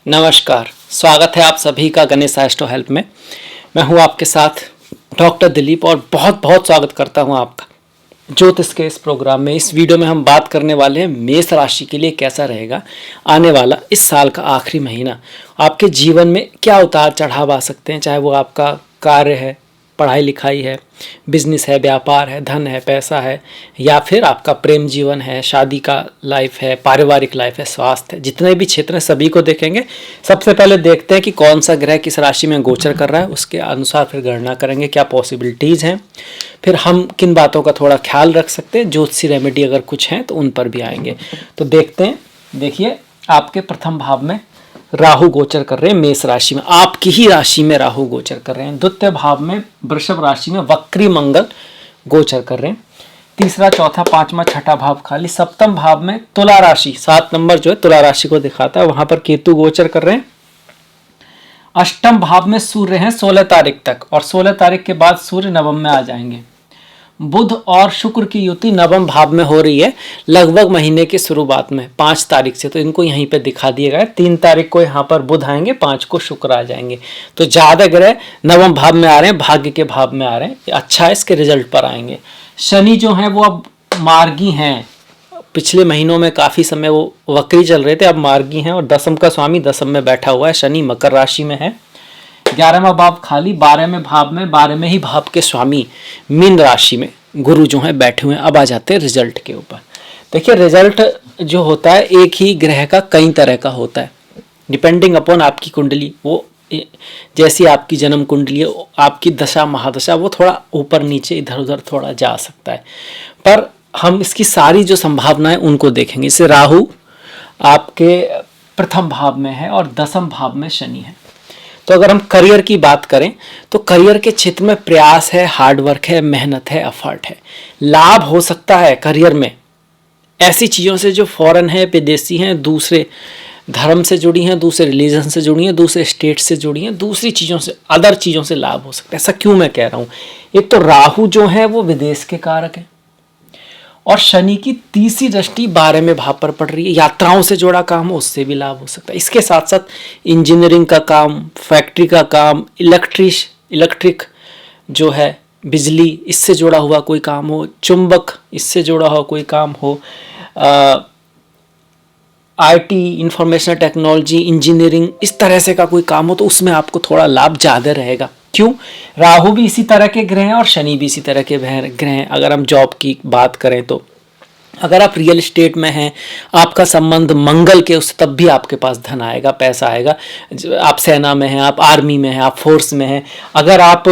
नमस्कार, स्वागत है आप सभी का गणेश एस्ट्रो हेल्प में। मैं हूं आपके साथ डॉक्टर दिलीप और बहुत बहुत स्वागत करता हूं आपका ज्योतिष के इस प्रोग्राम में। इस वीडियो में हम बात करने वाले हैं मेष राशि के लिए कैसा रहेगा आने वाला इस साल का आखिरी महीना। आपके जीवन में क्या उतार चढ़ाव आ सकते हैं, चाहे वो आपका कार्य है, पढ़ाई लिखाई है, बिजनेस है, व्यापार है, धन है, पैसा है, या फिर आपका प्रेम जीवन है, शादी का लाइफ है, पारिवारिक लाइफ है, स्वास्थ्य है, जितने भी क्षेत्र हैं सभी को देखेंगे। सबसे पहले देखते हैं कि कौन सा ग्रह किस राशि में गोचर कर रहा है, उसके अनुसार फिर गणना करेंगे क्या पॉसिबिलिटीज़ हैं, फिर हम किन बातों का थोड़ा ख्याल रख सकते हैं, ज्योतिषी रेमेडी अगर कुछ हैं तो उन पर भी आएंगे। तो देखते हैं। देखिए, आपके प्रथम भाव में राहु गोचर कर रहे हैं मेष राशि में, आपकी ही राशि में राहु गोचर कर रहे हैं। द्वितीय भाव में वृषभ राशि में वक्री मंगल गोचर कर रहे हैं। तीसरा, चौथा, पांचवा, छठा भाव खाली। सप्तम भाव में तुला राशि, 7 नंबर जो है तुला राशि को दिखाता है, वहां पर केतु गोचर कर रहे हैं। अष्टम भाव में सूर्य हैं 16 तारीख तक, और 16 तारीख के बाद सूर्य नवम में आ जाएंगे। बुध और शुक्र की युति नवम भाव में हो रही है लगभग महीने की शुरुआत में 5 तारीख से, तो इनको यहीं पे दिखा दिया गया है। 3 तारीख को यहाँ पर बुध आएंगे, 5 को शुक्र आ जाएंगे। तो ज़्यादा ग्रह नवम भाव में आ रहे हैं, भाग्य के भाव में आ रहे हैं, अच्छा है, इसके रिजल्ट पर आएंगे। शनि जो है वो अब मार्गी हैं, पिछले महीनों में काफ़ी समय वो वक्री चल रहे थे, अब मार्गी हैं, और दसम का स्वामी दसम में बैठा हुआ है, शनि मकर राशि में है। 11वां भाव खाली, 12वें भाव में 12वें ही भाव के स्वामी मीन राशि में गुरु जो है बैठे हुए हैं। अब आ जाते हैं रिजल्ट के ऊपर। देखिए, रिजल्ट जो होता है एक ही ग्रह का कई तरह का होता है, डिपेंडिंग अपॉन आपकी कुंडली। वो जैसी आपकी जन्म कुंडली, आपकी दशा महादशा, वो थोड़ा ऊपर नीचे इधर उधर थोड़ा जा सकता है, पर हम इसकी सारी जो संभावनाएं उनको देखेंगे। इससे राहु आपके प्रथम भाव में है और दसम भाव में शनि है। तो अगर हम करियर की बात करें तो करियर के क्षेत्र में प्रयास है, हार्डवर्क है, मेहनत है, एफर्ट है, लाभ हो सकता है करियर में ऐसी चीज़ों से जो फॉरेन है, विदेशी हैं, दूसरे धर्म से जुड़ी हैं, दूसरे रिलीजन से जुड़ी हैं, दूसरे स्टेट से जुड़ी हैं, दूसरी चीज़ों से, अदर चीज़ों से लाभ हो सकता है। ऐसा क्यों मैं कह रहा हूँ? एक तो राहु जो है वो विदेश के कारक है, और शनि की तीसरी दृष्टि 12वें भाव पर पड़ रही है। यात्राओं से जुड़ा काम हो, उससे भी लाभ हो सकता है। इसके साथ साथ इंजीनियरिंग का काम, फैक्ट्री का काम, इलेक्ट्रिक जो है, बिजली, इससे जुड़ा हुआ कोई काम हो, चुंबक, इससे जुड़ा हुआ कोई काम हो, आईटी, इंफॉर्मेशन टेक्नोलॉजी, इंजीनियरिंग, इस तरह से का कोई काम हो तो उसमें आपको थोड़ा लाभ ज़्यादा रहेगा। क्यों? राहु भी इसी तरह के ग्रह हैं और शनि भी इसी तरह के ग्रह हैं। अगर हम जॉब की बात करें तो अगर आप रियल एस्टेट में हैं, आपका संबंध मंगल के उससे, तब भी आपके पास धन आएगा, पैसा आएगा। आप सेना में हैं, आप आर्मी में हैं, आप फोर्स में हैं, अगर आप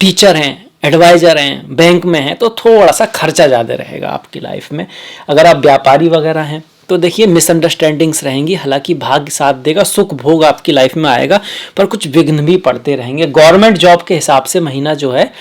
टीचर हैं, एडवाइज़र हैं, बैंक में हैं, तो थोड़ा सा खर्चा ज़्यादा रहेगा आपकी लाइफ में। अगर आप व्यापारी वगैरह हैं तो देखिए मिसअंडरस्टैंडिंग्स रहेंगी, हालांकि भाग्य साथ देगा, सुख भोग आपकी लाइफ में आएगा, पर कुछ विघ्न भी पड़ते रहेंगे। गवर्नमेंट जॉब के हिसाब से महीना जो है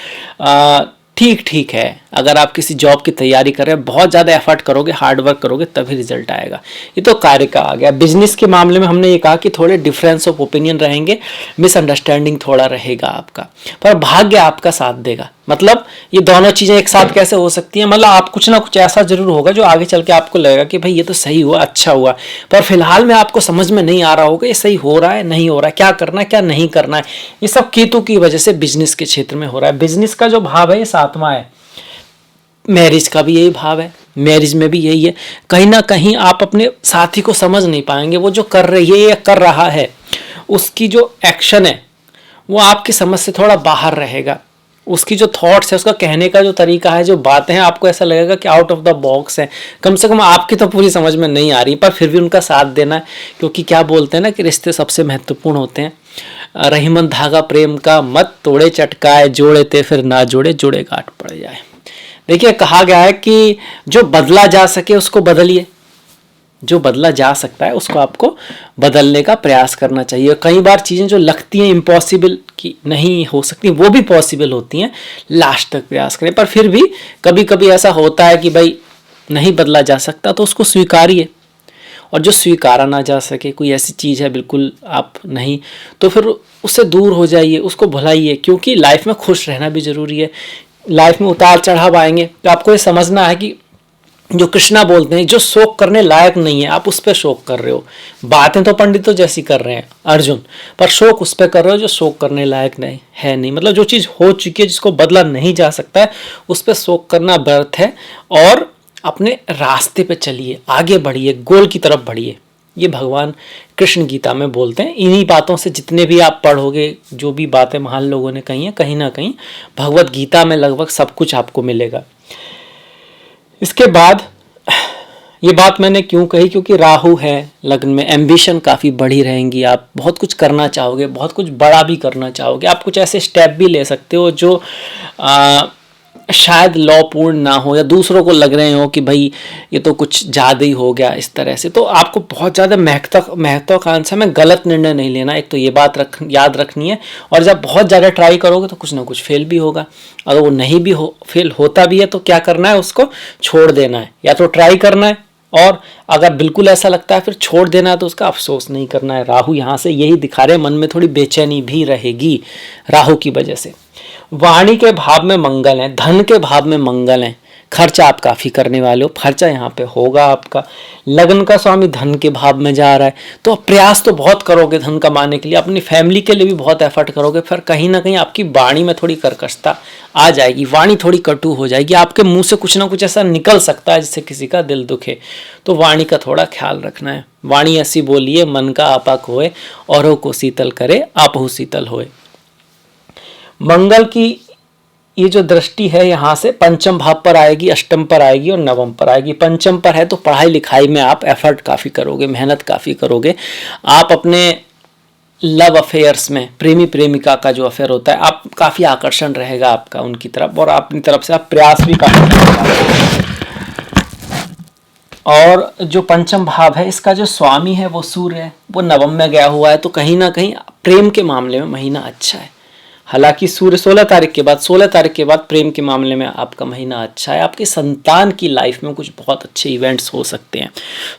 ठीक ठीक है। अगर आप किसी जॉब की तैयारी कर रहे हैं, बहुत ज़्यादा एफर्ट करोगे, हार्ड वर्क करोगे, तभी रिजल्ट आएगा। ये तो कार्य का आ गया। बिजनेस के मामले में हमने ये कहा कि थोड़े डिफरेंस ऑफ ओपिनियन रहेंगे, मिसअंडरस्टैंडिंग थोड़ा रहेगा आपका, पर भाग्य आपका साथ देगा। मतलब ये दोनों चीज़ें एक साथ कैसे हो सकती हैं? मतलब आप कुछ ना कुछ ऐसा जरूर होगा जो आगे चल के आपको लगेगा कि भाई ये तो सही हुआ, अच्छा हुआ, पर फिलहाल में आपको समझ में नहीं आ रहा होगा ये सही हो रहा है, नहीं हो रहा है, क्या करना है, क्या नहीं करना है। ये सब केतु की वजह से बिजनेस के क्षेत्र में हो रहा है। बिजनेस का जो भाव है ये 7वां है, मैरिज का भी यही भाव है, मैरिज में भी यही है। कहीं ना कहीं आप अपने साथी को समझ नहीं पाएंगे, वो जो कर रही है या कर रहा है, उसकी जो एक्शन है वो आपकी समझ से थोड़ा बाहर रहेगा। उसकी जो थॉट्स है, उसका कहने का जो तरीका है, जो बातें हैं, आपको ऐसा लगेगा कि आउट ऑफ द बॉक्स है। कम से कम आपकी तो पूरी समझ में नहीं आ रही, पर फिर भी उनका साथ देना है, क्योंकि क्या बोलते हैं ना कि रिश्ते सबसे महत्वपूर्ण होते हैं। रहीमन धागा प्रेम का, मत तोड़े चटकाए, जोड़े ते फिर ना जोड़े, जोड़े गांठ पड़ जाए। देखिए, कहा गया है कि जो बदला जा सके उसको बदलिए, जो बदला जा सकता है उसको आपको बदलने का प्रयास करना चाहिए। कई बार चीज़ें जो लगती हैं इम्पॉसिबल कि नहीं हो सकती, वो भी पॉसिबल होती हैं, लास्ट तक प्रयास करें। पर फिर भी कभी कभी ऐसा होता है कि भाई नहीं बदला जा सकता, तो उसको स्वीकारिए। और जो स्वीकारा ना जा सके, कोई ऐसी चीज़ है बिल्कुल आप नहीं, तो फिर उससे दूर हो जाइए, उसको भुलाइए, क्योंकि लाइफ में खुश रहना भी ज़रूरी है। लाइफ में उतार चढ़ाव आएंगे, तो आपको ये समझना है कि जो कृष्णा बोलते हैं, जो शोक करने लायक नहीं है, आप उस पर शोक कर रहे हो। बातें तो पंडितों जैसी कर रहे हैं अर्जुन, पर शोक उस पर कर रहे हो जो शोक करने लायक नहीं है। नहीं मतलब जो चीज़ हो चुकी है, जिसको बदला नहीं जा सकता है, उस पर शोक करना व्यर्थ है। और अपने रास्ते पे चलिए, आगे बढ़िए, गोल की तरफ बढ़िए। ये भगवान कृष्ण गीता में बोलते हैं। इन्हीं बातों से जितने भी आप पढ़ोगे, जो भी बातें महान लोगों ने कही हैं, कहीं ना कहीं भगवत गीता में लगभग सब कुछ आपको मिलेगा। इसके बाद ये बात मैंने क्यों कही, क्योंकि राहु है लग्न में, एम्बिशन काफ़ी बड़ी रहेंगी, आप बहुत कुछ करना चाहोगे, बहुत कुछ बड़ा भी करना चाहोगे। आप कुछ ऐसे स्टेप भी ले सकते हो जो शायद लॉपूर्ण ना हो, या दूसरों को लग रहे हो कि भाई ये तो कुछ ज़्यादा ही हो गया इस तरह से। तो आपको बहुत ज़्यादा महत्वाकांक्षा में गलत निर्णय नहीं लेना, एक तो ये बात याद रखनी है। और जब बहुत ज़्यादा ट्राई करोगे तो कुछ ना कुछ फेल भी होगा। अगर वो नहीं भी फेल होता भी है तो क्या करना है, उसको छोड़ देना है, या तो ट्राई करना है, और अगर बिल्कुल ऐसा लगता है फिर छोड़ देना है तो उसका अफसोस नहीं करना है। राहु यहाँ से यही दिखा रहे, मन में थोड़ी बेचैनी भी रहेगी राहु की वजह से। वाणी के भाव में मंगल है, धन के भाव में मंगल है, खर्चा आप काफ़ी करने वाले हो, खर्चा यहाँ पे होगा आपका। लगन का स्वामी धन के भाव में जा रहा है, तो प्रयास तो बहुत करोगे धन कमाने के लिए, अपनी फैमिली के लिए भी बहुत एफर्ट करोगे, फिर कहीं ना कहीं आपकी वाणी में थोड़ी कर्कशता आ जाएगी, वाणी थोड़ी कटु हो जाएगी, आपके मुंह से कुछ ना कुछ ऐसा निकल सकता है जिससे किसी का दिल दुखे। तो वाणी का थोड़ा ख्याल रखना है। वाणी ऐसी बोलिए, मन का आपा खोए, औरों को शीतल करे, आपहु शीतल होए। मंगल की ये जो दृष्टि है यहाँ से पंचम भाव पर आएगी, अष्टम पर आएगी और नवम पर आएगी। पंचम पर है तो पढ़ाई लिखाई में आप एफर्ट काफ़ी करोगे, मेहनत काफ़ी करोगे। आप अपने लव अफेयर्स में, प्रेमी प्रेमिका का जो अफेयर होता है, आप काफ़ी आकर्षण रहेगा आपका उनकी तरफ, और अपनी तरफ से आप प्रयास भी काफ़ी करेंगे। और जो पंचम भाव है, इसका जो स्वामी है वो सूर्य है, वो नवम में गया हुआ है, तो कहीं ना कहीं प्रेम के मामले में महीना अच्छा है। हालांकि सूर्य 16 तारीख के बाद प्रेम के मामले में आपका महीना अच्छा है। आपके संतान की लाइफ में कुछ बहुत अच्छे इवेंट्स हो सकते हैं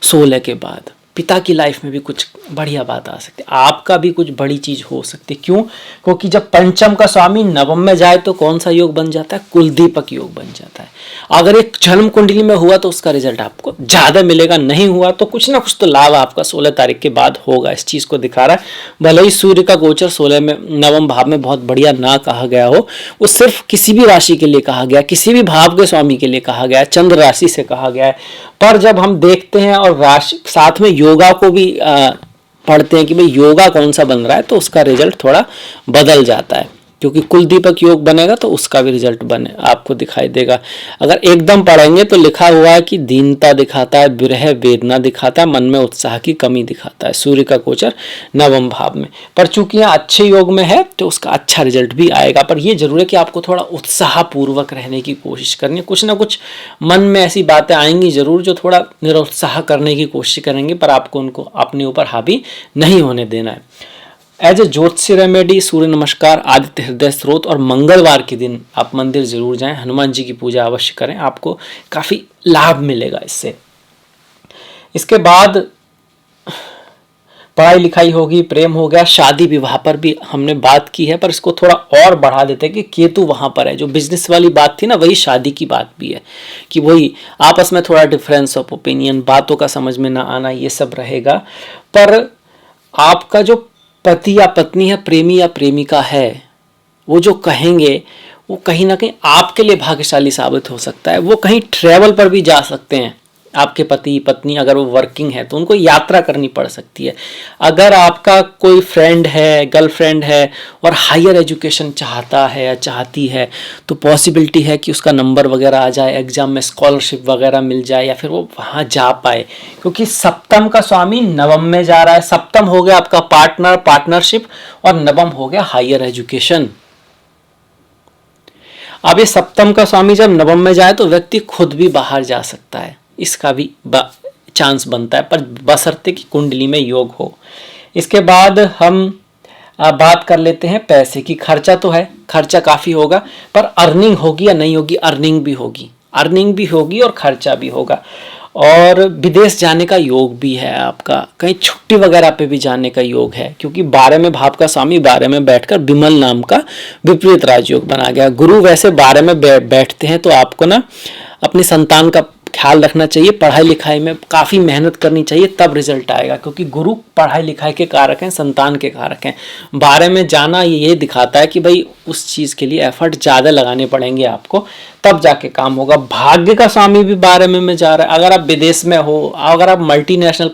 16 के बाद। पिता की लाइफ में भी कुछ बढ़िया बात आ सकती है, आपका भी कुछ बड़ी चीज हो सकती है। क्यों? क्योंकि जब पंचम का स्वामी नवम में जाए तो कौन सा योग बन जाता है? कुलदीपक योग बन जाता है। अगर एक जन्म कुंडली में हुआ तो उसका रिजल्ट आपको ज्यादा मिलेगा, नहीं हुआ तो कुछ ना कुछ तो लाभ आपका 16 तारीख के बाद होगा। इस चीज को दिखा रहा है। भले ही सूर्य का गोचर 16 में नवम भाव में बहुत बढ़िया ना कहा गया हो, वो सिर्फ किसी भी राशि के लिए कहा गया, किसी भी भाव के स्वामी के लिए कहा गया, चंद्र राशि से कहा गया है। पर जब हम देखते हैं और राशि साथ में योगा को भी पढ़ते हैं कि भाई योगा कौन सा बन रहा है, तो उसका रिजल्ट थोड़ा बदल जाता है। क्योंकि कुलदीपक योग बनेगा तो उसका भी रिजल्ट बने आपको दिखाई देगा। अगर एकदम पढ़ेंगे तो लिखा हुआ है कि दीनता दिखाता है, विरह वेदना दिखाता है, मन में उत्साह की कमी दिखाता है, सूर्य का गोचर नवम भाव में। पर चूंकि यहाँ अच्छे योग में है तो उसका अच्छा रिजल्ट भी आएगा। पर यह जरूर है कि आपको थोड़ा उत्साह पूर्वक रहने की कोशिश करनी है। कुछ ना कुछ मन में ऐसी बातें आएंगी जरूर जो थोड़ा निरुत्साह करने की कोशिश करेंगे, पर आपको उनको अपने ऊपर हावी नहीं होने देना है। एज ए ज्योतिषी रेमेडी, सूर्य नमस्कार, आदित्य हृदय स्रोत और मंगलवार के दिन आप मंदिर जरूर जाएं, हनुमान जी की पूजा अवश्य करें, आपको काफ़ी लाभ मिलेगा इससे। इसके बाद पढ़ाई लिखाई होगी, प्रेम हो गया, शादी विवाह पर भी हमने बात की है, पर इसको थोड़ा और बढ़ा देते हैं कि केतु वहाँ पर है। जो बिजनेस वाली बात थी ना, वही शादी की बात भी है कि वही आपस में थोड़ा डिफरेंस ऑफ ओपिनियन, बातों का समझ में ना आना, ये सब रहेगा। पर आपका जो पति या पत्नी है, प्रेमी या प्रेमिका है, वो जो कहेंगे वो कहीं ना कहीं आपके लिए भाग्यशाली साबित हो सकता है। वो कहीं ट्रैवल पर भी जा सकते हैं। आपके पति पत्नी अगर वो वर्किंग है तो उनको यात्रा करनी पड़ सकती है। अगर आपका कोई फ्रेंड है, गर्लफ्रेंड है और हायर एजुकेशन चाहता है या चाहती है, तो पॉसिबिलिटी है कि उसका नंबर वगैरह आ जाए, एग्जाम में स्कॉलरशिप वगैरह मिल जाए, या फिर वो वहाँ जा पाए। क्योंकि सप्तम का स्वामी नवम में जा रहा है। सप्तम हो गया आपका पार्टनर, पार्टनरशिप, और नवम हो गया हायर एजुकेशन। अब ये सप्तम का स्वामी जब नवम में जाए तो व्यक्ति खुद भी बाहर जा सकता है, इसका भी चांस बनता है, पर बशर्ते कि कुंडली में योग हो। इसके बाद हम बात कर लेते हैं पैसे की। खर्चा तो है, खर्चा काफ़ी होगा, पर अर्निंग होगी या नहीं होगी? अर्निंग भी होगी और खर्चा भी होगा। और विदेश जाने का योग भी है आपका, कहीं छुट्टी वगैरह पे भी जाने का योग है, क्योंकि 12 में भाव का स्वामी 12 में बैठकर विमल नाम का विपरीत राजयोग बना गया। गुरु वैसे 12 में बैठते हैं तो आपको ना अपनी संतान का ख्याल रखना चाहिए, पढ़ाई लिखाई में काफ़ी मेहनत करनी चाहिए, तब रिजल्ट आएगा, क्योंकि गुरु पढ़ाई लिखाई के कारक हैं, संतान के कारक हैं। 12 में जाना ये दिखाता है कि भाई उस चीज़ के लिए एफर्ट ज़्यादा लगाने पड़ेंगे आपको, तब जाके काम होगा। भाग्य का स्वामी भी 12 में जा रहा है। अगर आप विदेश में हो, अगर आप मल्टीनेशनल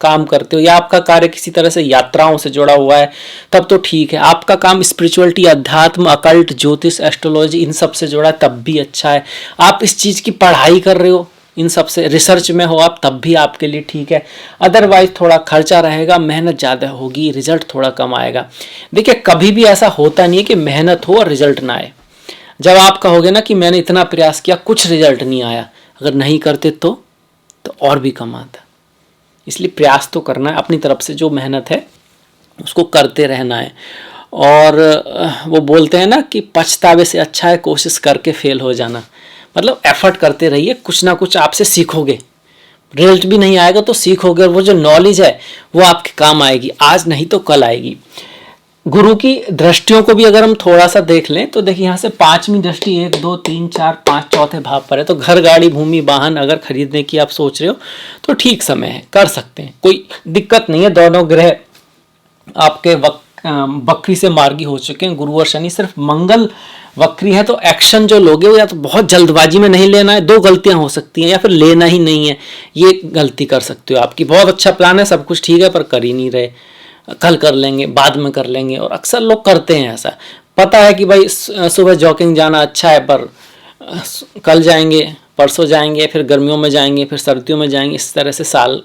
काम करते हो, या आपका कार्य किसी तरह से यात्राओं से जुड़ा हुआ है, तब तो ठीक है। आपका काम स्पिरिचुअलिटी, अध्यात्म, अकल्ट, ज्योतिष, एस्ट्रोलॉजी, इन सब से जुड़ा है, तब भी अच्छा है। आप इस चीज़ की पढ़ाई कर रहे हो, इन सब से रिसर्च में हो आप, तब भी आपके लिए ठीक है। अदरवाइज थोड़ा खर्चा रहेगा, मेहनत ज़्यादा होगी, रिजल्ट थोड़ा कम आएगा। देखिए, कभी भी ऐसा होता नहीं है कि मेहनत हो और रिजल्ट ना आए। जब आप कहोगे ना कि मैंने इतना प्रयास किया, कुछ रिजल्ट नहीं आया, अगर नहीं करते तो और भी कम आता। इसलिए प्रयास तो करना है, अपनी तरफ से जो मेहनत है उसको करते रहना है। और वो बोलते हैं ना कि पछतावे से अच्छा है कोशिश करके फेल हो जाना। मतलब एफर्ट करते रहिए, कुछ ना कुछ आपसे सीखोगे। रिजल्ट भी नहीं आएगा तो सीखोगे, और वो जो नॉलेज है वो आपके काम आएगी, आज नहीं तो कल आएगी। गुरु की दृष्टियों को भी अगर हम थोड़ा सा देख लें तो देखिए, यहाँ से 5वीं दृष्टि 1 2 3 4 5 चौथे भाव पर है। तो घर, गाड़ी, भूमि, वाहन अगर खरीदने की आप सोच रहे हो तो ठीक समय है, कर सकते हैं, कोई दिक्कत नहीं है। दोनों ग्रह आपके वक्री से मार्गी हो चुके हैं, गुरु और शनि। सिर्फ मंगल वक्री है, तो एक्शन जो लोगे वो या तो बहुत जल्दबाजी में नहीं लेना है, 2 गलतियां हो सकती हैं, या फिर लेना ही नहीं है, ये गलती कर सकते हो। आपकी बहुत अच्छा प्लान है, सब कुछ ठीक है, पर कर ही नहीं रहे, कल कर लेंगे, बाद में कर लेंगे। और अक्सर लोग करते हैं ऐसा। पता है कि भाई सुबह जॉगिंग जाना अच्छा है, पर कल जाएंगे, परसों जाएंगे, फिर गर्मियों में जाएंगे, फिर सर्दियों में जाएंगे। इस तरह से साल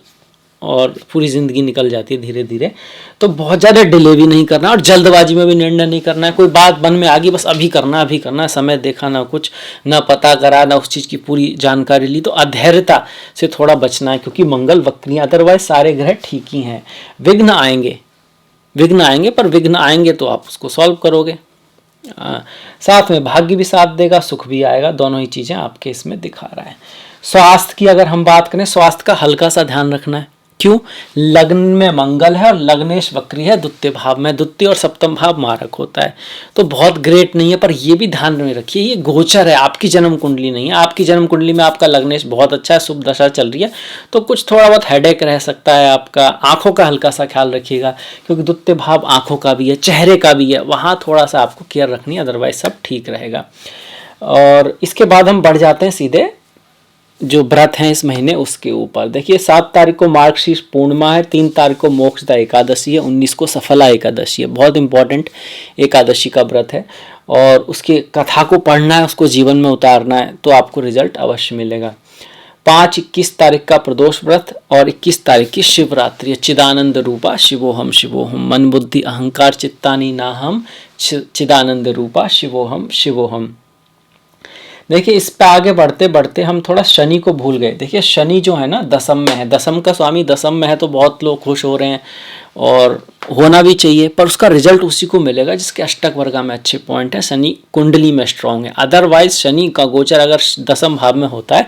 और पूरी ज़िंदगी निकल जाती है धीरे धीरे। तो बहुत ज़्यादा डिले भी नहीं करना, और जल्दबाजी में भी निर्णय नहीं करना है। कोई बात मन में आ गई, बस अभी करना, अभी करना, समय देखा ना, कुछ ना पता करा, ना उस चीज़ की पूरी जानकारी ली। तो अधैर्यता से थोड़ा बचना है, क्योंकि मंगल वक्री, अदरवाइज सारे ग्रह ठीक ही हैं। विघ्न आएंगे, पर विघ्न आएंगे तो आप उसको सॉल्व करोगे। साथ में भाग्य भी साथ देगा, सुख भी आएगा, दोनों ही चीज़ें आपके इसमें दिखा रहा है। स्वास्थ्य की अगर हम बात करें, स्वास्थ्य का हल्का सा ध्यान रखना है। क्यों? लग्न में मंगल है और लग्नेश वक्री है द्वितीय भाव में। द्वितीय और सप्तम भाव मारक होता है, तो बहुत ग्रेट नहीं है। पर ये भी ध्यान में रखिए, ये गोचर है, आपकी जन्म कुंडली नहीं है। आपकी जन्म कुंडली में आपका लग्नेश बहुत अच्छा है, शुभ दशा चल रही है, तो कुछ थोड़ा बहुत हेडेक रह सकता है आपका। आंखों का हल्का सा ख्याल रखिएगा, क्योंकि द्वितीय भाव आंखों का भी है, चेहरे का भी है, वहाँ थोड़ा सा आपको केयर रखनी है, अदरवाइज सब ठीक रहेगा। और इसके बाद हम बढ़ जाते हैं सीधे जो व्रत हैं इस महीने उसके ऊपर। देखिए, 7 तारीख को मार्गशीर्ष पूर्णिमा है, 3 तारीख को मोक्षदा एकादशी है, 19 को सफला एकादशी है। बहुत इंपॉर्टेंट एकादशी का व्रत है, और उसकी कथा को पढ़ना है, उसको जीवन में उतारना है, तो आपको रिजल्ट अवश्य मिलेगा। 5-21 तारीख का प्रदोष व्रत और 21 तारीख की शिवरात्रि। चिदानंद रूपा शिवोहम शिवोहम, मन बुद्धि अहंकार चित्तानी नाहम, चिदानंद रूपा शिवोहम शिवोहम। देखिए, इस पे आगे बढ़ते बढ़ते हम थोड़ा शनि को भूल गए। देखिए, शनि जो है ना दसम में है, दसम का स्वामी दसम में है, तो बहुत लोग खुश हो रहे हैं, और होना भी चाहिए, पर उसका रिजल्ट उसी को मिलेगा जिसके अष्टक वर्गा में अच्छे पॉइंट है, शनि कुंडली में स्ट्रांग है। अदरवाइज शनि का गोचर अगर दसम भाव में होता है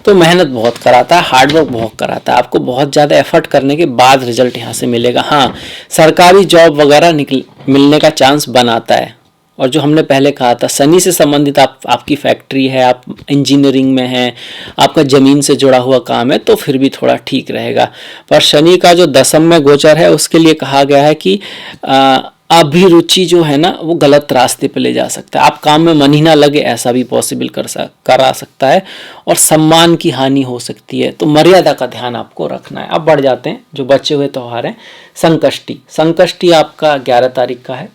तो मेहनत बहुत कराता है, हार्डवर्क बहुत कराता है, आपको बहुत ज़्यादा एफर्ट करने के बाद रिजल्ट यहाँ से मिलेगा। हाँ, सरकारी जॉब वगैरह मिलने का चांस बनाता है। और जो हमने पहले कहा था, शनि से संबंधित आपकी फैक्ट्री है, आप इंजीनियरिंग में हैं, आपका ज़मीन से जुड़ा हुआ काम है, तो फिर भी थोड़ा ठीक रहेगा। पर शनि का जो दसम में गोचर है उसके लिए कहा गया है कि अभिरुचि जो है ना वो गलत रास्ते पे ले जा सकता है, आप काम में मन ही ना लगे, ऐसा भी पॉसिबल करा सकता है, और सम्मान की हानि हो सकती है। तो मर्यादा का ध्यान आपको रखना है। अब बढ़ जाते हैं जो बचे हुए त्यौहार हैं। संकष्टी आपका 11 तारीख का है,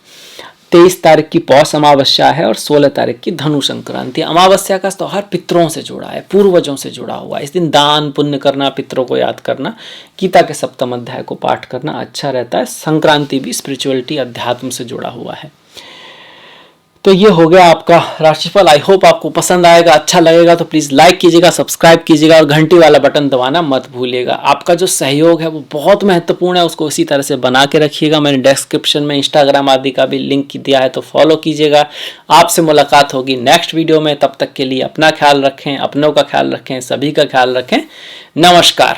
23 तारीख की पौष अमावस्या है, और 16 तारीख की धनु संक्रांति। अमावस्या का त्यौहार पितरों से जुड़ा है, पूर्वजों से जुड़ा हुआ है। इस दिन दान पुण्य करना, पितरों को याद करना, गीता के 7वें अध्याय को पाठ करना अच्छा रहता है। संक्रांति भी स्पिरिचुअलिटी अध्यात्म से जुड़ा हुआ है। तो ये हो गया आपका राशिफल। आई होप आपको पसंद आएगा, अच्छा लगेगा तो प्लीज़ लाइक कीजिएगा, सब्सक्राइब कीजिएगा, और घंटी वाला बटन दबाना मत भूलिएगा। आपका जो सहयोग है वो बहुत महत्वपूर्ण है, उसको इसी तरह से बना के रखिएगा। मैंने डिस्क्रिप्शन में इंस्टाग्राम आदि का भी लिंक दिया है, तो फॉलो कीजिएगा। आपसे मुलाकात होगी नेक्स्ट वीडियो में। तब तक के लिए अपना ख्याल रखें, अपनों का ख्याल रखें, सभी का ख्याल रखें। नमस्कार।